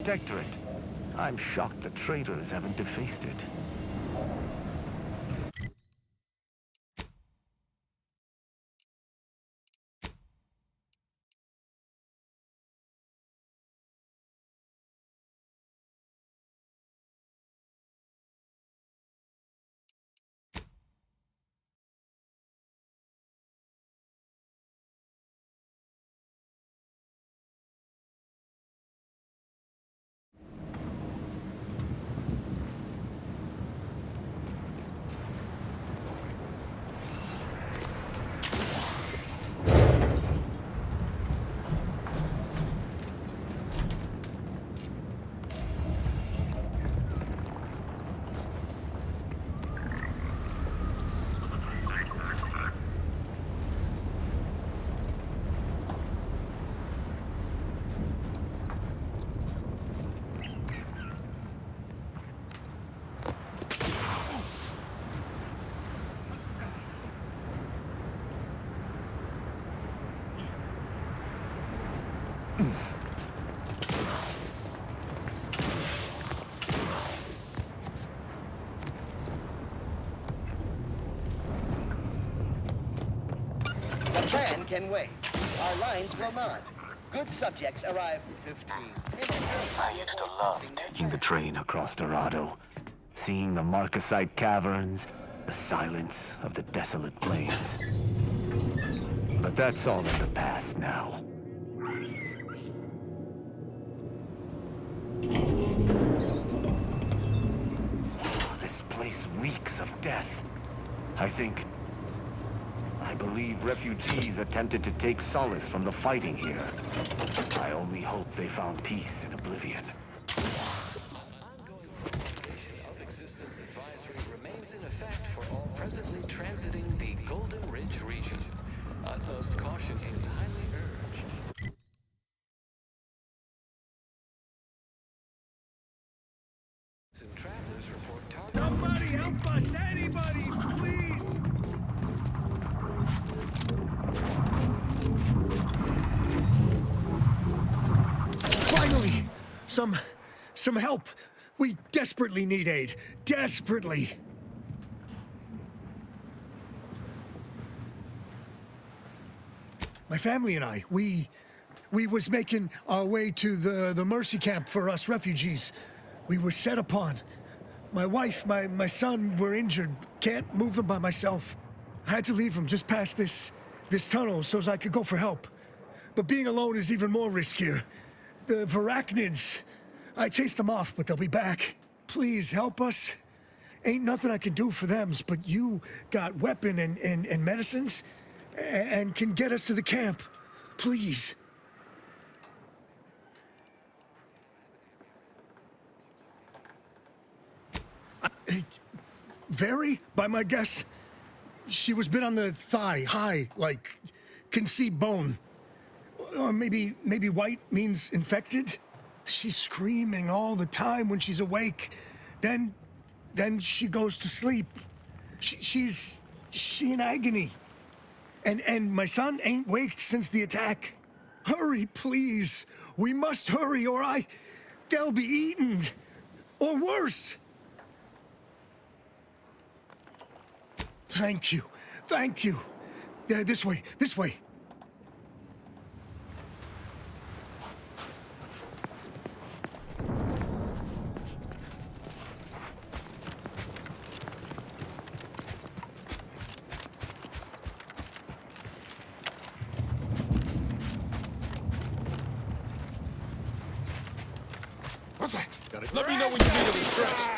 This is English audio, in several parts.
protectorate. I'm shocked the traitors haven't defaced it. The plan can wait. Our lines will not. Good subjects arrive 15 minutes. I used to love taking the train across Dorado, seeing the Marcasite caverns, the silence of the desolate plains. But that's all in the past now. This place reeks of death. I believe refugees attempted to take solace from the fighting here. I only hope they found peace in oblivion. Ongoing prolongation of existence advisory remains in effect for all presently transiting the Golden Ridge region. Utmost caution is highly urged. Some travelers report target. Somebody help us! Anybody, please! Finally! Some help! We desperately need aid. Desperately! My family and I, we was making our way to the mercy camp for us refugees. We were set upon. My wife, my son were injured. Can't move them by myself. I had to leave them just past this tunnel so as I could go for help. But being alone is even more riskier. The Varachnids, I chased them off, but they'll be back. Please help us. Ain't nothing I can do for them, but you got weapon and medicines and can get us to the camp. Please. Very, by my guess. She was bit on the thigh, high, like, can see bone. Or maybe white means infected? She's screaming all the time when she's awake. Then she goes to sleep. She's in agony. And my son ain't waked since the attack. Hurry, please. We must hurry, or they'll be eaten. Or worse. Thank you. Thank you. This way. This way. What's that? Let me know when you need a refresh.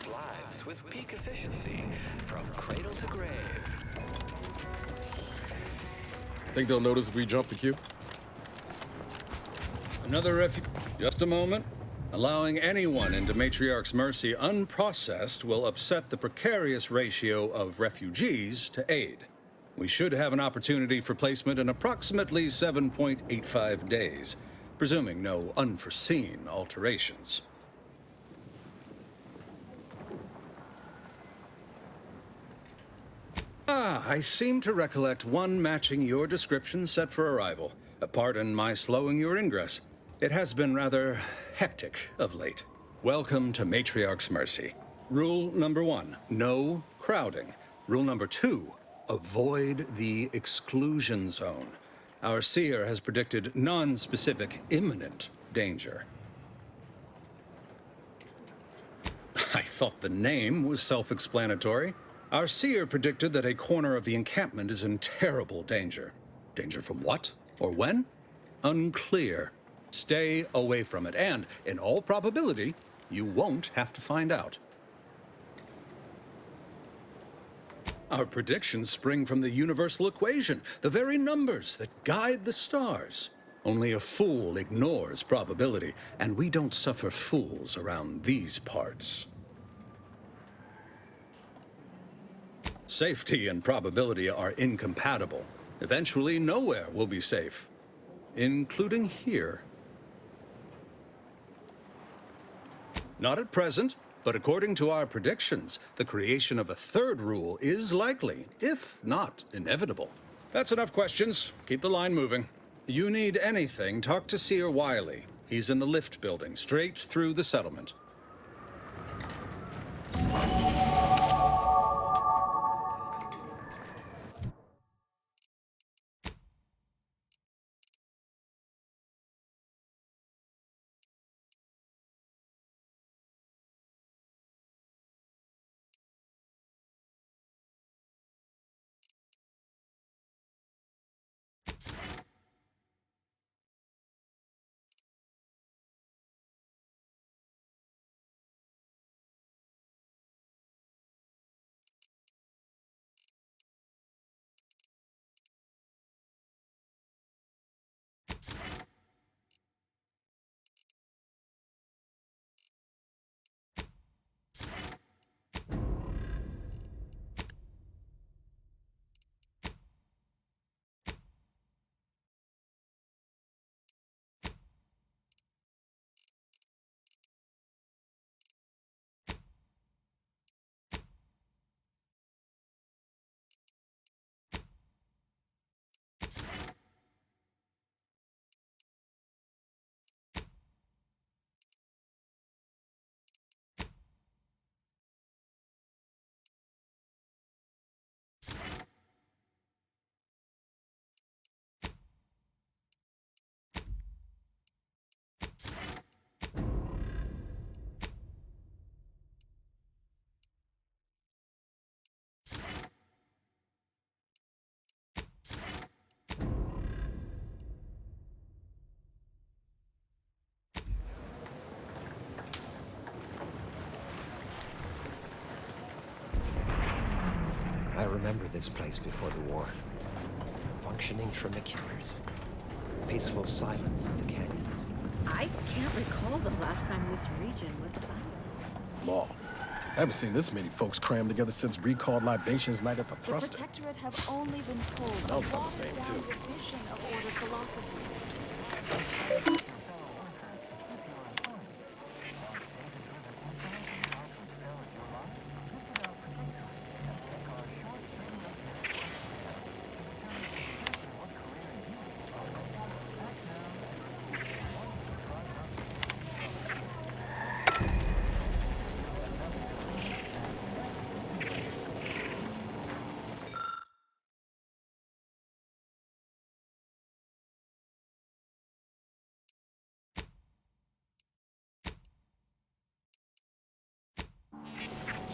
people's lives with peak efficiency from cradle to grave. Think they'll notice if we jump the queue? Another refugee. Just a moment. Allowing anyone into Matriarch's mercy unprocessed will upset the precarious ratio of refugees to aid. We should have an opportunity for placement in approximately 7.85 days, presuming no unforeseen alterations. I seem to recollect one matching your description set for arrival. Pardon my slowing your ingress. It has been rather hectic of late. Welcome to Matriarch's Mercy. Rule number 1, no crowding. Rule number 2, avoid the exclusion zone. Our seer has predicted non-specific imminent danger. I thought the name was self-explanatory. Our seer predicted that a corner of the encampment is in terrible danger. Danger from what? Or when? Unclear. Stay away from it, and, in all probability, you won't have to find out. Our predictions spring from the universal equation, the very numbers that guide the stars. Only a fool ignores probability, and we don't suffer fools around these parts. Safety and probability are incompatible. Eventually, nowhere will be safe, including here. Not at present, but according to our predictions, the creation of a third rule is likely, if not inevitable. That's enough questions. Keep the line moving. You need anything, talk to Seer Wiley. He's in the lift building, straight through the settlement. I remember this place before the war. Functioning tramiculars. Peaceful silence of the canyons. I can't recall the last time this region was silent. Law. I haven't seen this many folks crammed together since recalled libations night at the The Prusta. Protectorate have only been told Smells to about the water same, down too. the vision of ordered philosophy.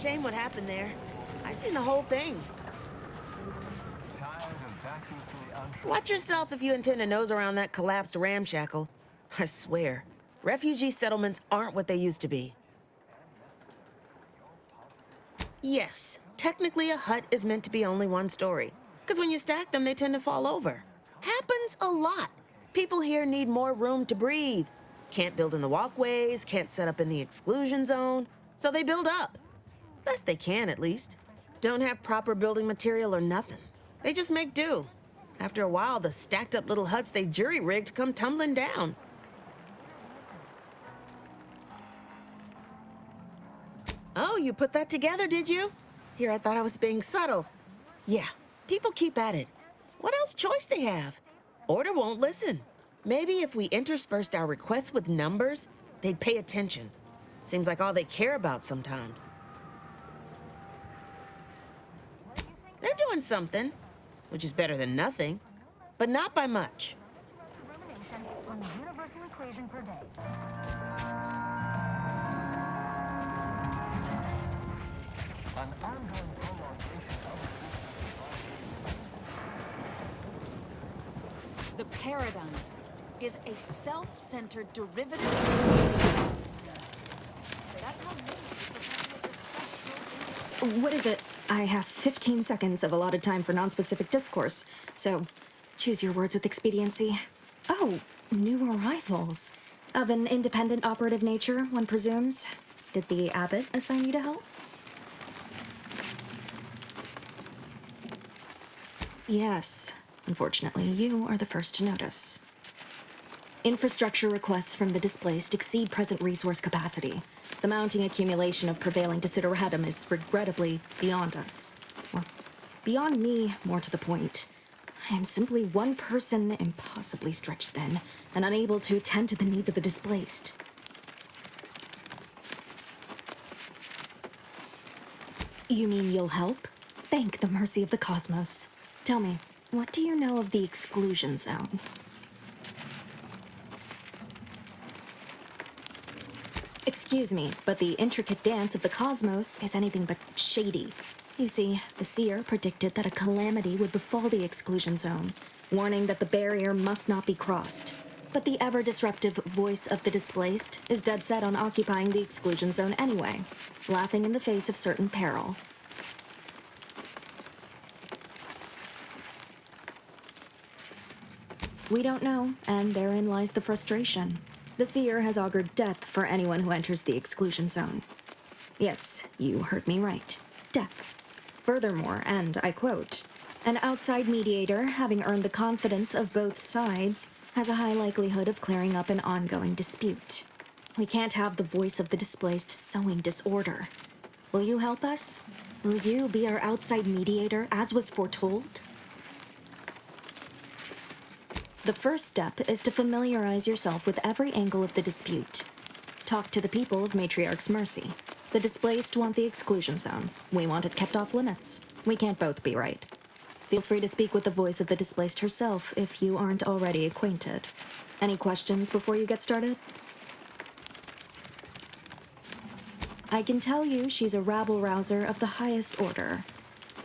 Shame what happened there. I seen the whole thing. Watch yourself if you intend to nose around that collapsed ramshackle. I swear, refugee settlements aren't what they used to be. Yes, technically a hut is meant to be only one story. Because when you stack them, they tend to fall over. Happens a lot. People here need more room to breathe. Can't build in the walkways, can't set up in the exclusion zone. So they build up. Best they can, at least. Don't have proper building material or nothing. They just make do. After a while, the stacked up little huts they jury-rigged come tumbling down. Oh, you put that together, did you? Here, I thought I was being subtle. Yeah, people keep at it. What else choice they have? Order won't listen. Maybe if we interspersed our requests with numbers, they'd pay attention. Seems like all they care about sometimes. They're doing something, which is better than nothing, but not by much. On the universal equation per day. An ongoing prolongation of The paradigm is a self-centered derivative. That's how What is it? I have 15 seconds of allotted time for non-specific discourse, so choose your words with expediency. Oh, new arrivals. Of an independent operative nature, one presumes. Did the abbot assign you to help? Yes. Unfortunately, you are the first to notice. Infrastructure requests from the displaced exceed present resource capacity. The mounting accumulation of prevailing desideratum is regrettably beyond us. Or, beyond me, more to the point. I am simply one person, impossibly stretched thin, and unable to attend to the needs of the displaced. You mean you'll help? Thank the mercy of the cosmos. Tell me, what do you know of the exclusion zone? Excuse me, but the intricate dance of the cosmos is anything but shady. You see, the seer predicted that a calamity would befall the exclusion zone, warning that the barrier must not be crossed. But the ever-disruptive voice of the displaced is dead set on occupying the exclusion zone anyway, laughing in the face of certain peril. We don't know, and therein lies the frustration. The seer has augured death for anyone who enters the exclusion zone. Yes, you heard me right. Death. Furthermore, and I quote, an outside mediator, having earned the confidence of both sides, has a high likelihood of clearing up an ongoing dispute. We can't have the voice of the displaced sowing disorder. Will you help us? Will you be our outside mediator, as was foretold? The first step is to familiarize yourself with every angle of the dispute. Talk to the people of Matriarch's Mercy. The displaced want the exclusion zone. We want it kept off limits. We can't both be right. Feel free to speak with the voice of the displaced herself if you aren't already acquainted. Any questions before you get started? I can tell you she's a rabble-rouser of the highest order.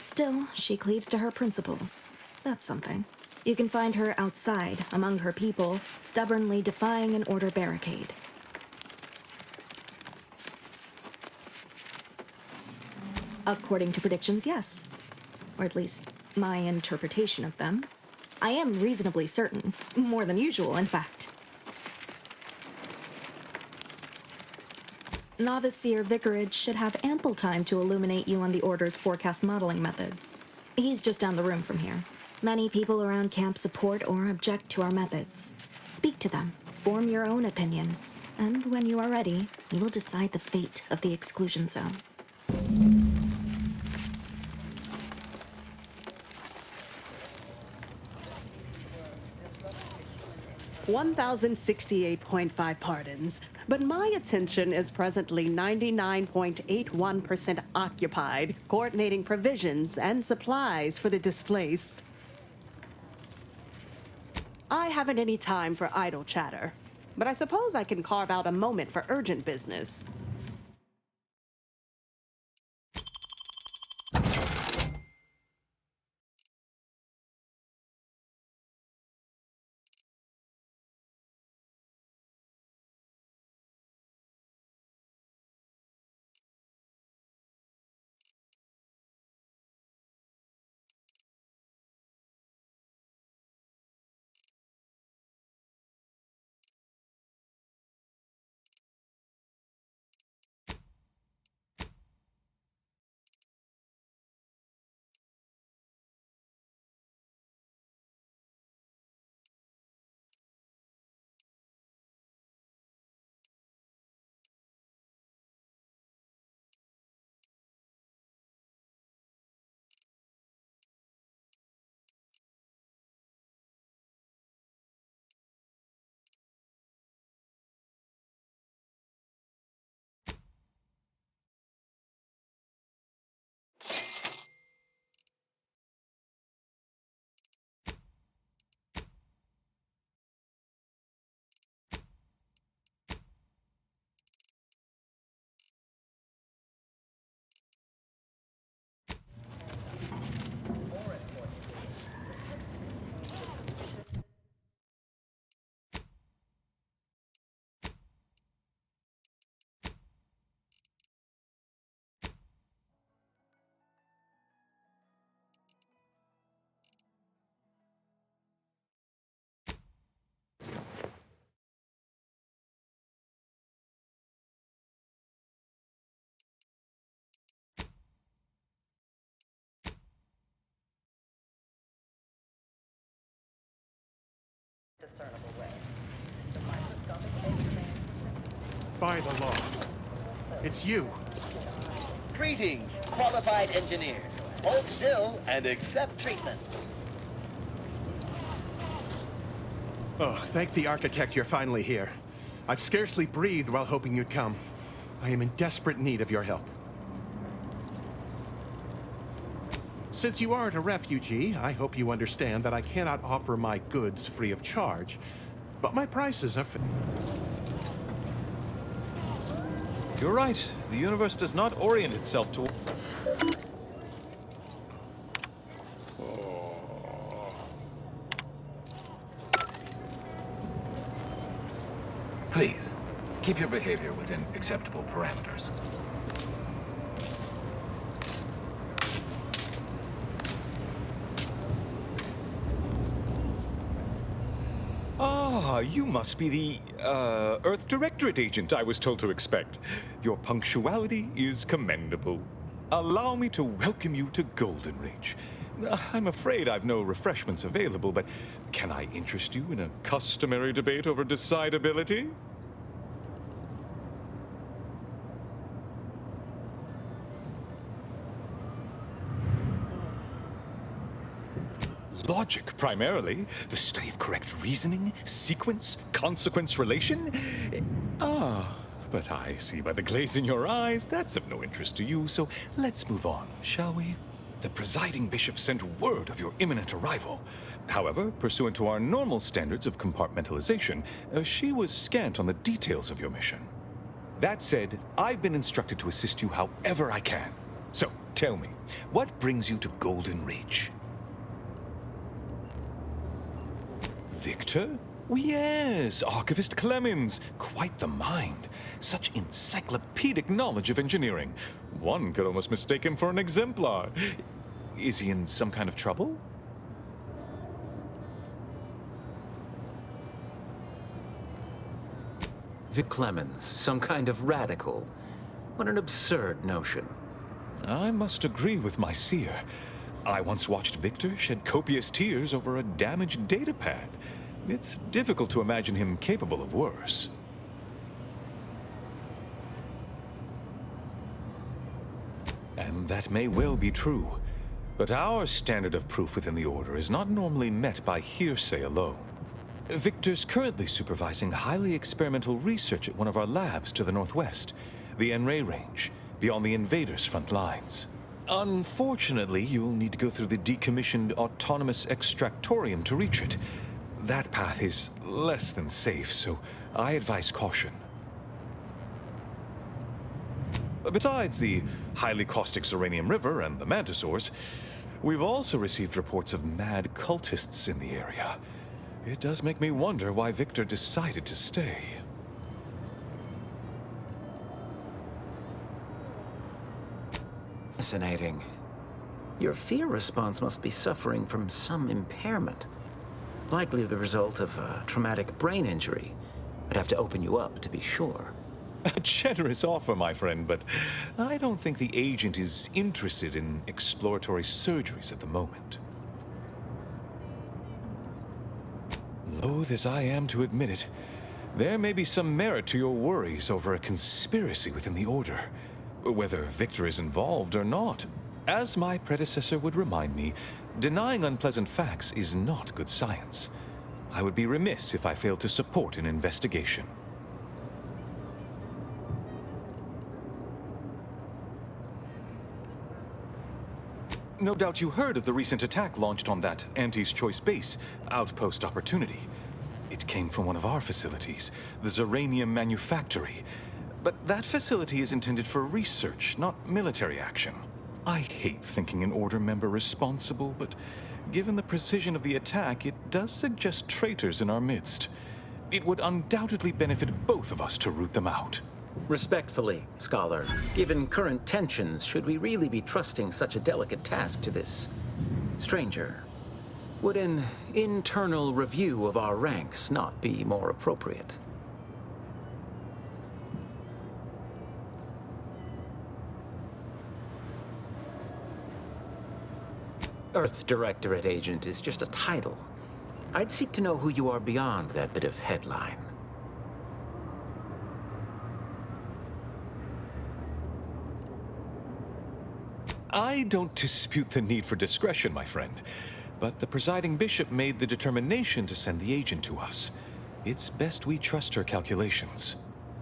Still, she cleaves to her principles. That's something. You can find her outside, among her people, stubbornly defying an order barricade. According to predictions, yes. Or at least, my interpretation of them. I am reasonably certain. More than usual, in fact. Novice Seer Vicarage should have ample time to illuminate you on the Order's forecast modeling methods. He's just down the room from here. Many people around camp support or object to our methods. Speak to them, form your own opinion, and when you are ready, we will decide the fate of the exclusion zone. 1,068.5 pardons, but my attention is presently 99.81% occupied, coordinating provisions and supplies for the displaced. I haven't any time for idle chatter, but I suppose I can carve out a moment for urgent business. defy the law. It's you. Greetings, qualified engineer. Hold still and accept treatment. Oh, thank the architect you're finally here. I've scarcely breathed while hoping you'd come. I am in desperate need of your help. Since you aren't a refugee, I hope you understand that I cannot offer my goods free of charge. But my prices are... You're right. The universe does not orient itself toward... Please, keep your behavior within acceptable parameters. Ah, you must be the, Earth Directorate agent I was told to expect. Your punctuality is commendable. Allow me to welcome you to Golden Ridge. I'm afraid I've no refreshments available, but can I interest you in a customary debate over decidability? Logic, primarily. The study of correct reasoning, sequence, consequence relation. Ah, but I see by the glaze in your eyes that's of no interest to you, so let's move on, shall we? The presiding bishop sent word of your imminent arrival. However, pursuant to our normal standards of compartmentalization, she was scant on the details of your mission. That said, I've been instructed to assist you however I can. So, tell me, what brings you to Golden Ridge? Victor? Yes, Archivist Clemens. Quite the mind. Such encyclopedic knowledge of engineering. One could almost mistake him for an exemplar. Is he in some kind of trouble? Vic Clemens, some kind of radical. What an absurd notion. I must agree with my seer. I once watched Victor shed copious tears over a damaged datapad. It's difficult to imagine him capable of worse. And that may well be true. But our standard of proof within the Order is not normally met by hearsay alone. Victor's currently supervising highly experimental research at one of our labs to the northwest, the Enray Range, beyond the invaders' front lines. Unfortunately, you'll need to go through the decommissioned autonomous extractorium to reach it. That path is less than safe, so I advise caution. Besides the highly caustic Zeranium River and the Mantisaurs, we've also received reports of mad cultists in the area. It does make me wonder why Victor decided to stay. Fascinating. Your fear response must be suffering from some impairment. Likely the result of a traumatic brain injury. I'd have to open you up to be sure. A generous offer, my friend, but I don't think the agent is interested in exploratory surgeries at the moment. Loath as I am to admit it, there may be some merit to your worries over a conspiracy within the Order, whether Victor is involved or not. As my predecessor would remind me, denying unpleasant facts is not good science. I would be remiss if I failed to support an investigation. No doubt you heard of the recent attack launched on that Anti's Choice base, Outpost Opportunity. It came from one of our facilities, the Zeranium Manufactory. But that facility is intended for research, not military action. I hate thinking an Order member responsible, but given the precision of the attack, it does suggest traitors in our midst. It would undoubtedly benefit both of us to root them out. Respectfully, Scholar, given current tensions, should we really be trusting such a delicate task to this stranger? Would an internal review of our ranks not be more appropriate? Earth Directorate agent is just a title. I'd seek to know who you are beyond that bit of headline. I don't dispute the need for discretion, my friend. But the presiding bishop made the determination to send the agent to us. It's best we trust her calculations.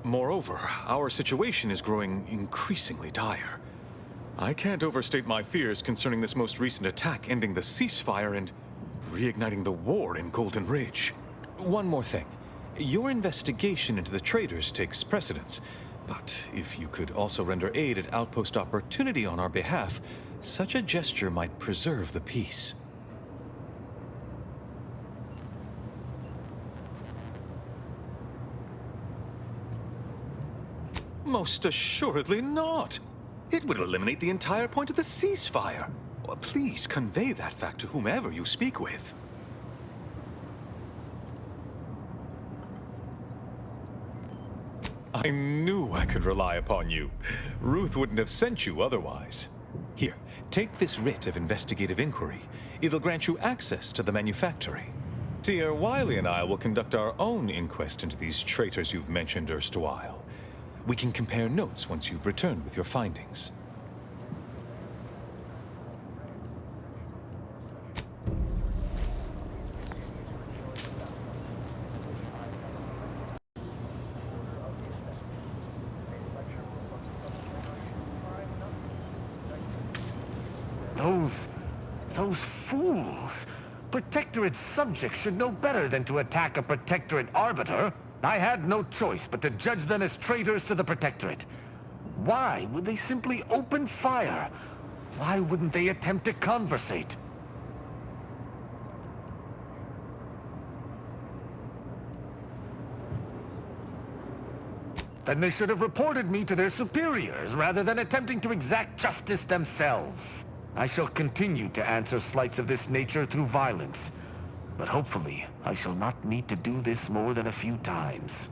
Moreover, our situation is growing increasingly dire. I can't overstate my fears concerning this most recent attack ending the ceasefire and reigniting the war in Golden Ridge. One more thing. Your investigation into the traitors takes precedence. But if you could also render aid at Outpost Opportunity on our behalf, such a gesture might preserve the peace. Most assuredly not. It would eliminate the entire point of the ceasefire. Please convey that fact to whomever you speak with. I knew I could rely upon you. Ruth wouldn't have sent you otherwise. Here, take this writ of investigative inquiry. It'll grant you access to the manufactory. Seer Wiley and I will conduct our own inquest into these traitors you've mentioned erstwhile. We can compare notes once you've returned with your findings. Those fools! Protectorate subjects should know better than to attack a Protectorate arbiter. I had no choice but to judge them as traitors to the Protectorate. Why would they simply open fire? Why wouldn't they attempt to conversate? Then they should have reported me to their superiors rather than attempting to exact justice themselves. I shall continue to answer slights of this nature through violence, but hopefully I shall not need to do this more than a few times.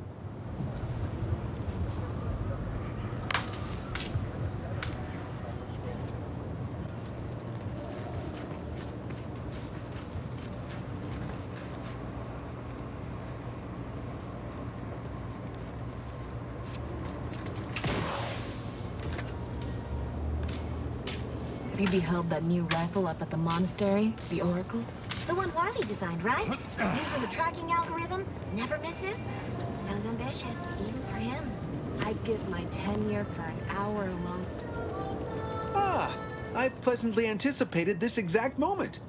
You beheld that new rifle up at the monastery, the Oracle? The one Wiley designed, right? Uses a tracking algorithm, never misses. Sounds ambitious, even for him. I'd give my tenure for an hour long. Ah, I pleasantly anticipated this exact moment.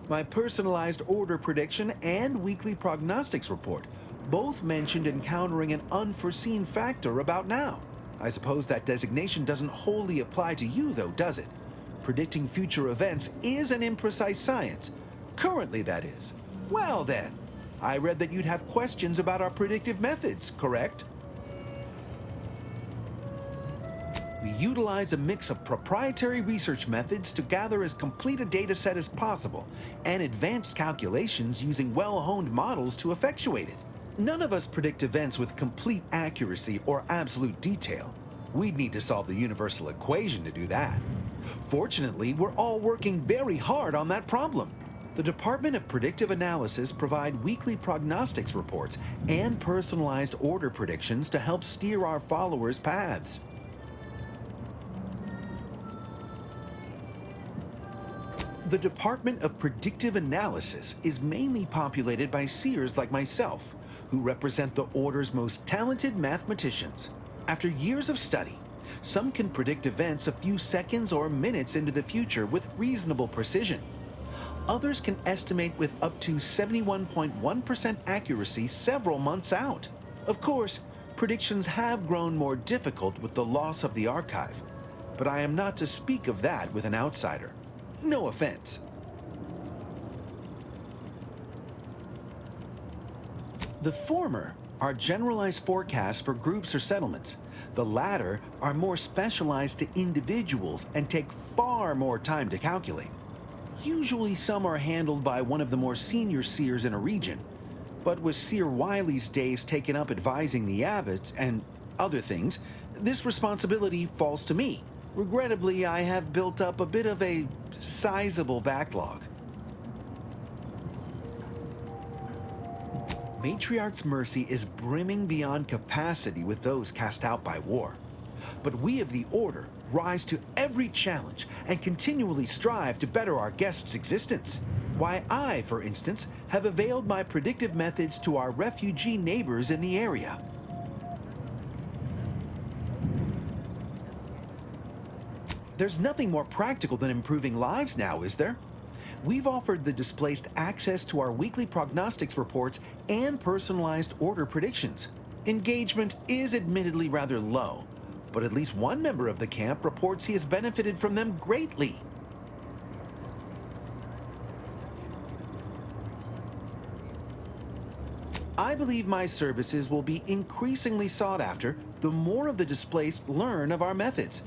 My personalized order prediction and weekly prognostics report both mentioned encountering an unforeseen factor about now. I suppose that designation doesn't wholly apply to you, though, does it? Predicting future events is an imprecise science. Currently, that is. Well then, I read that you'd have questions about our predictive methods, correct? We utilize a mix of proprietary research methods to gather as complete a data set as possible, and advanced calculations using well-honed models to effectuate it. None of us predict events with complete accuracy or absolute detail. We'd need to solve the universal equation to do that. Fortunately, we're all working very hard on that problem. The Department of Predictive Analysis provide weekly prognostics reports and personalized order predictions to help steer our followers' paths. The Department of Predictive Analysis is mainly populated by seers like myself, who represent the Order's most talented mathematicians. After years of study, some can predict events a few seconds or minutes into the future with reasonable precision. Others can estimate with up to 71.1% accuracy several months out. Of course, predictions have grown more difficult with the loss of the archive, but I am not to speak of that with an outsider. No offense. The former are generalized forecasts for groups or settlements. The latter are more specialized to individuals and take far more time to calculate. Usually some are handled by one of the more senior seers in a region, but with Seer Wiley's days taken up advising the abbots and other things, this responsibility falls to me. Regrettably, I have built up a bit of a sizable backlog. Matriarch's mercy is brimming beyond capacity with those cast out by war. But we of the Order rise to every challenge and continually strive to better our guests' existence. Why, I, for instance, have availed my predictive methods to our refugee neighbors in the area. There's nothing more practical than improving lives now, is there? We've offered the displaced access to our weekly prognostics reports and personalized order predictions. Engagement is admittedly rather low, but at least one member of the camp reports he has benefited from them greatly. I believe my services will be increasingly sought after the more of the displaced learn of our methods.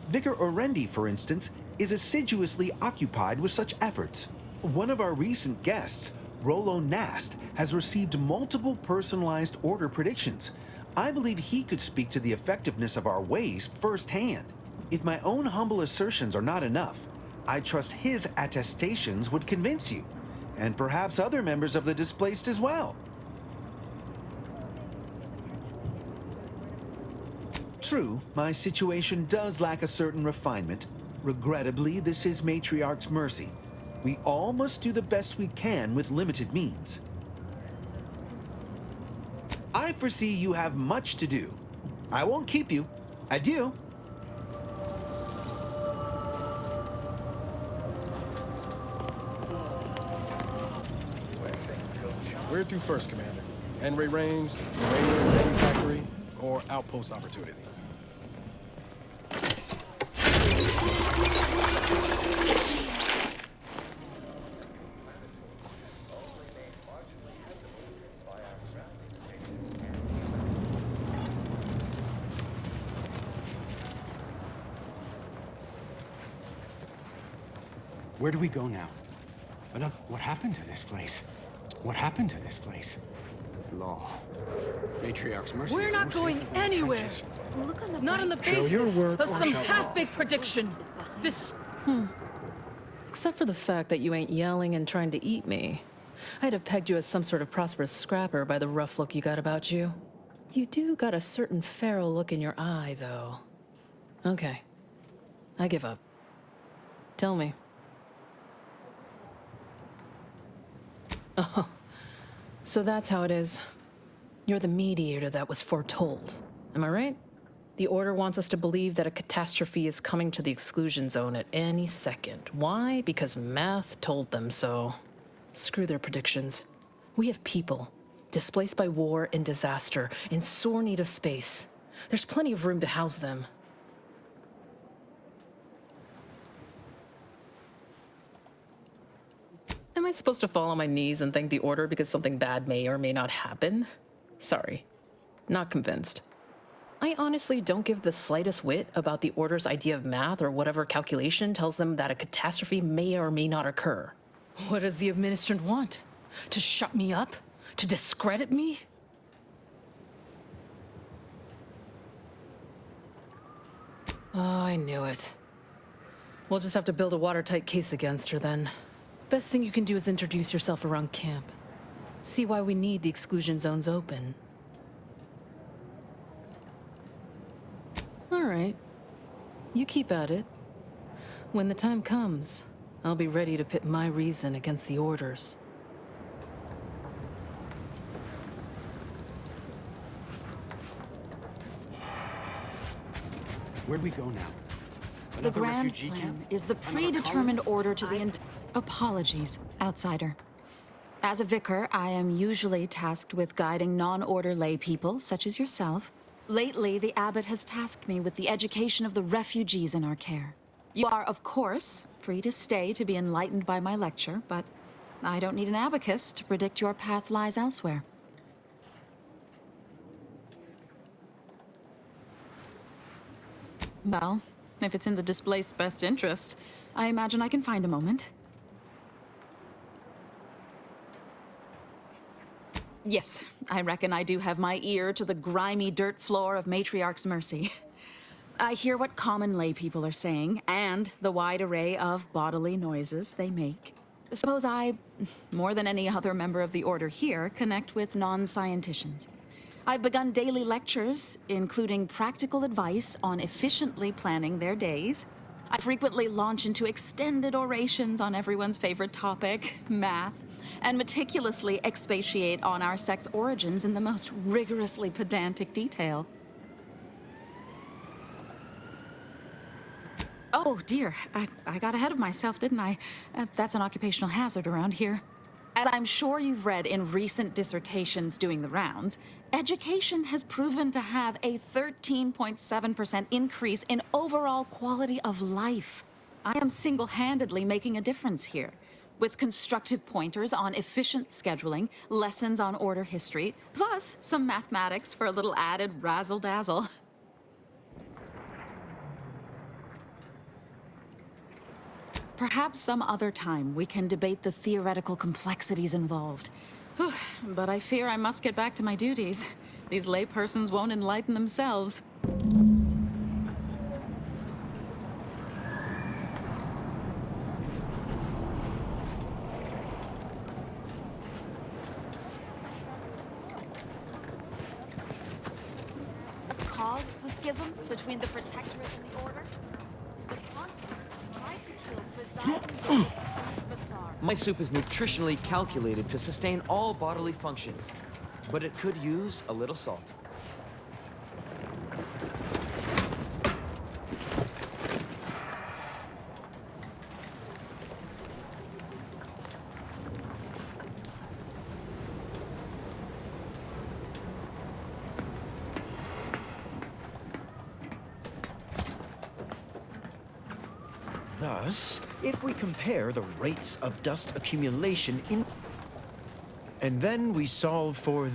Vicar Orendi, for instance, is assiduously occupied with such efforts. One of our recent guests, Rollo Nast, has received multiple personalized order predictions. I believe he could speak to the effectiveness of our ways firsthand. If my own humble assertions are not enough, I trust his attestations would convince you, and perhaps other members of the displaced as well. True, my situation does lack a certain refinement. Regrettably, this is Matriarch's mercy. We all must do the best we can with limited means. I foresee you have much to do. I won't keep you. Adieu. Where to first, Commander? Enray Range, Serranian Heavy Factory, or Outpost Opportunity? Where do we go now? What happened to this place? What happened to this place? Law. Matriarch's mercy. We're not going anywhere. Look on the Not on the Show your basis work of or some shall half-baked prediction. This. Except for the fact that you ain't yelling and trying to eat me. I'd have pegged you as some sort of prosperous scrapper by the rough look you got about you. You do got a certain feral look in your eye, though. Okay. I give up. Tell me. Oh, so that's how it is. You're the mediator that was foretold. Am I right? The Order wants us to believe that a catastrophe is coming to the exclusion zone at any second. Why? Because math told them so. Screw their predictions. We have people, displaced by war and disaster, in sore need of space. There's plenty of room to house them. Am I supposed to fall on my knees and thank the Order because something bad may or may not happen? Sorry. Not convinced. I honestly don't give the slightest whit about the Order's idea of math or whatever calculation tells them that a catastrophe may or may not occur. What does the administrant want? To shut me up? To discredit me? Oh, I knew it. We'll just have to build a watertight case against her then. Best thing you can do is introduce yourself around camp. See why we need the exclusion zones open. All right. You keep at it. When the time comes, I'll be ready to pit my reason against the Order's. Where do we go now? The grand plan is the predetermined order to the Apologies, outsider. As a vicar, I am usually tasked with guiding non-order lay people, such as yourself. Lately, the abbot has tasked me with the education of the refugees in our care. You are, of course, free to stay to be enlightened by my lecture, but I don't need an abacus to predict your path lies elsewhere. Well, if it's in the displaced's best interests, I imagine I can find a moment. Yes, I reckon I do have my ear to the grimy dirt floor of Matriarch's mercy. I hear what common lay people are saying, and the wide array of bodily noises they make. Suppose I, more than any other member of the Order here, connect with non-scienticians. I've begun daily lectures, including practical advice on efficiently planning their days. I frequently launch into extended orations on everyone's favorite topic, math, and meticulously expatiate on our sex origins in the most rigorously pedantic detail. Oh, dear. I got ahead of myself, didn't I? That's an occupational hazard around here. As I'm sure you've read in recent dissertations doing the rounds, education has proven to have a 13.7% increase in overall quality of life. I am single-handedly making a difference here, with constructive pointers on efficient scheduling, lessons on order history, plus some mathematics for a little added razzle-dazzle. Perhaps some other time we can debate the theoretical complexities involved. But I fear I must get back to my duties. These laypersons won't enlighten themselves. Cause the schism between the Protectorate and the Order? The consuls tried to kill presiding Bassar. My soup is nutritionally calculated to sustain all bodily functions, but it could use a little salt. Thus, if we compare the rates of dust accumulation in... And then we solve for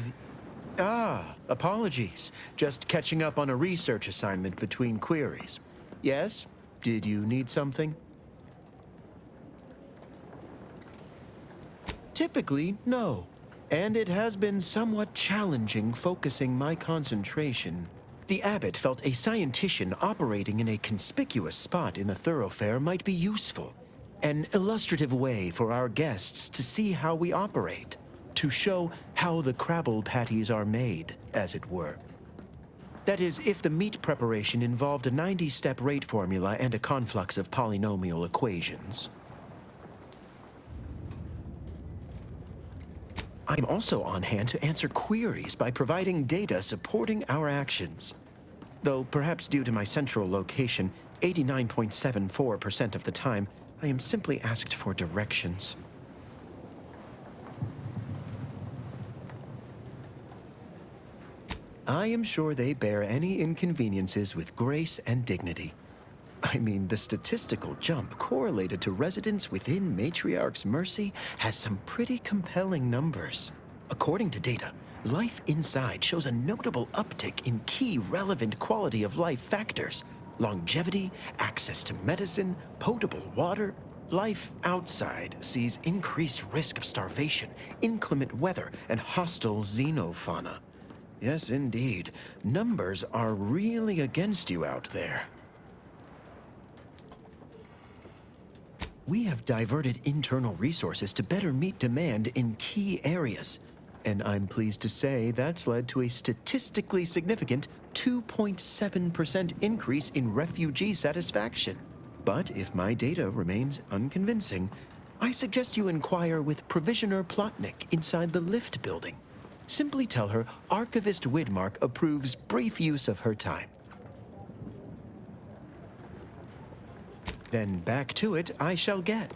the... apologies. Just catching up on a research assignment between queries. Yes? Did you need something? Typically, no. And it has been somewhat challenging focusing my concentration. The abbot felt a scientician operating in a conspicuous spot in the thoroughfare might be useful. An illustrative way for our guests to see how we operate. To show how the crabble patties are made, as it were. That is, if the meat preparation involved a 90-step rate formula and a conflux of polynomial equations. I'm also on hand to answer queries by providing data supporting our actions. Though perhaps due to my central location, 89.74% of the time, I am simply asked for directions. I am sure they bear any inconveniences with grace and dignity. I mean, the statistical jump correlated to residents within Matriarch's Mercy has some pretty compelling numbers. According to data, life inside shows a notable uptick in key relevant quality of life factors. Longevity, access to medicine, potable water. Life outside sees increased risk of starvation, inclement weather, and hostile xenofauna. Yes, indeed. Numbers are really against you out there. We have diverted internal resources to better meet demand in key areas. And I'm pleased to say that's led to a statistically significant 2.7% increase in refugee satisfaction. But if my data remains unconvincing, I suggest you inquire with Provisioner Plotnik inside the lift building. Simply tell her Archivist Widmark approves brief use of her time. Then back to it I shall get.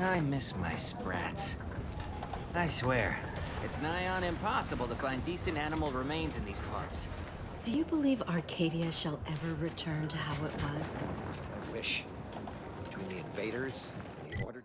I miss my sprats. I swear, it's nigh on impossible to find decent animal remains in these parts. Do you believe Arcadia shall ever return to how it was? I wish. Between the invaders and the order...